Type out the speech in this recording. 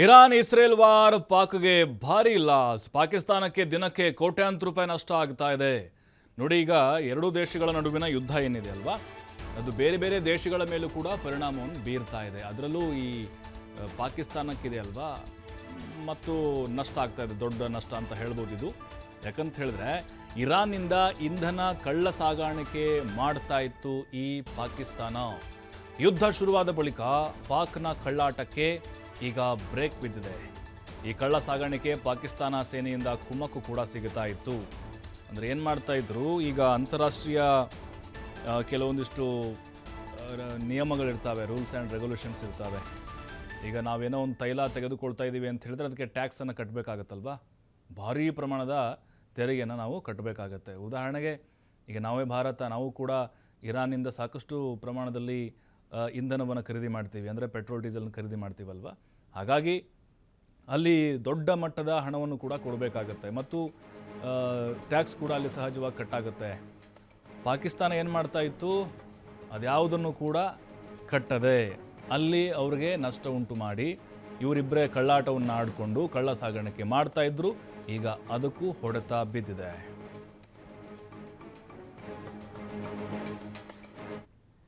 Iran Israel war ಪಾಕ್ಗೆ ಭಾರಿ loss. ಪಾಕಿಸ್ತಾನಕ್ಕೆ ದಿನಕ್ಕೆ ಕೋಟ್ಯಾಂತರ ರೂಪಾಯಿ ನಷ್ಟ ಆಗ್ತಾ ಇದೆ. ನೋಡಿ, ಈಗ ಎರಡೂ ದೇಶಗಳ ನಡುವಿನ ಯುದ್ಧ ಏನಿದೆ ಅಲ್ವಾ, ಅದು ಬೇರೆ ಬೇರೆ ದೇಶಗಳ ಮೇಲೂ ಕೂಡ ಪರಿಣಾಮವನ್ನು ಬೀರ್ತಾ ಇದೆ. ಅದರಲ್ಲೂ ಈ ಪಾಕಿಸ್ತಾನಕ್ಕಿದೆ ಅಲ್ವಾ, ಮತ್ತು ನಷ್ಟ ಆಗ್ತಾ ಇದೆ, ದೊಡ್ಡ ನಷ್ಟ ಅಂತ ಹೇಳ್ಬೋದು ಇದು. ಯಾಕಂತ ಹೇಳಿದ್ರೆ ಇರಾನ್ನಿಂದ ಇಂಧನ ಕಳ್ಳ ಸಾಗಾಣಿಕೆ ಮಾಡ್ತಾ ಇತ್ತು ಈ ಪಾಕಿಸ್ತಾನ. ಯುದ್ಧ ಶುರುವಾದ ಬಳಿಕ ಪಾಕ್ನ ಕಳ್ಳಾಟಕ್ಕೆ ಈಗ ಬ್ರೇಕ್ ಬಿದ್ದಿದೆ. ಈ ಕಳ್ಳ ಸಾಗಾಣಿಕೆ ಪಾಕಿಸ್ತಾನ ಸೇನೆಯಿಂದ ಕುಮ್ಮಕ್ಕು ಕೂಡ ಸಿಗುತ್ತಾ ಇತ್ತು. ಅಂದರೆ ಏನು ಮಾಡ್ತಾ ಇದ್ರು, ಈಗ ಅಂತಾರಾಷ್ಟ್ರೀಯ ಕೆಲವೊಂದಿಷ್ಟು ನಿಯಮಗಳಿರ್ತವೆ, ರೂಲ್ಸ್ ಆ್ಯಂಡ್ ರೆಗ್ಯುಲೇಷನ್ಸ್ ಇರ್ತವೆ. ಈಗ ನಾವೇನೋ ಒಂದು ತೈಲ ತೆಗೆದುಕೊಳ್ತಾ ಇದ್ದೀವಿ ಅಂತ ಹೇಳಿದ್ರೆ ಅದಕ್ಕೆ ಟ್ಯಾಕ್ಸನ್ನು ಕಟ್ಟಬೇಕಾಗತ್ತಲ್ವ, ಭಾರೀ ಪ್ರಮಾಣದ ತೆರಿಗೆಯನ್ನು ನಾವು ಕಟ್ಟಬೇಕಾಗತ್ತೆ. ಉದಾಹರಣೆಗೆ ಈಗ ನಾವು ಕೂಡ ಇರಾನ್ನಿಂದ ಸಾಕಷ್ಟು ಪ್ರಮಾಣದಲ್ಲಿ ಇಂಧನವನ್ನು ಖರೀದಿ ಮಾಡ್ತೀವಿ, ಅಂದರೆ ಪೆಟ್ರೋಲ್ ಡೀಸೆಲ್ನ ಖರೀದಿ ಮಾಡ್ತೀವಲ್ವ. ಹಾಗಾಗಿ ಅಲ್ಲಿ ದೊಡ್ಡ ಮಟ್ಟದ ಹಣವನ್ನು ಕೂಡ ಕೊಡಬೇಕಾಗತ್ತೆ ಮತ್ತು ಟ್ಯಾಕ್ಸ್ ಕೂಡ ಅಲ್ಲಿ ಸಹಜವಾಗಿ ಕಟ್ಟಾಗುತ್ತೆ. ಪಾಕಿಸ್ತಾನ ಏನು ಮಾಡ್ತಾ ಇತ್ತು, ಅದ್ಯಾವುದನ್ನು ಕೂಡ ಕಟ್ಟದೆ ಅಲ್ಲಿ ಅವ್ರಿಗೆ ನಷ್ಟ ಉಂಟು ಮಾಡಿ ಇವರಿಬ್ಬರೇ ಕಳ್ಳಾಟವನ್ನು ಆಡಿಕೊಂಡು ಕಳ್ಳ ಸಾಗಾಣಿಕೆ ಮಾಡ್ತಾ ಇದ್ರು. ಈಗ ಅದಕ್ಕೂ ಹೊಡೆತ ಬಿದ್ದಿದೆ.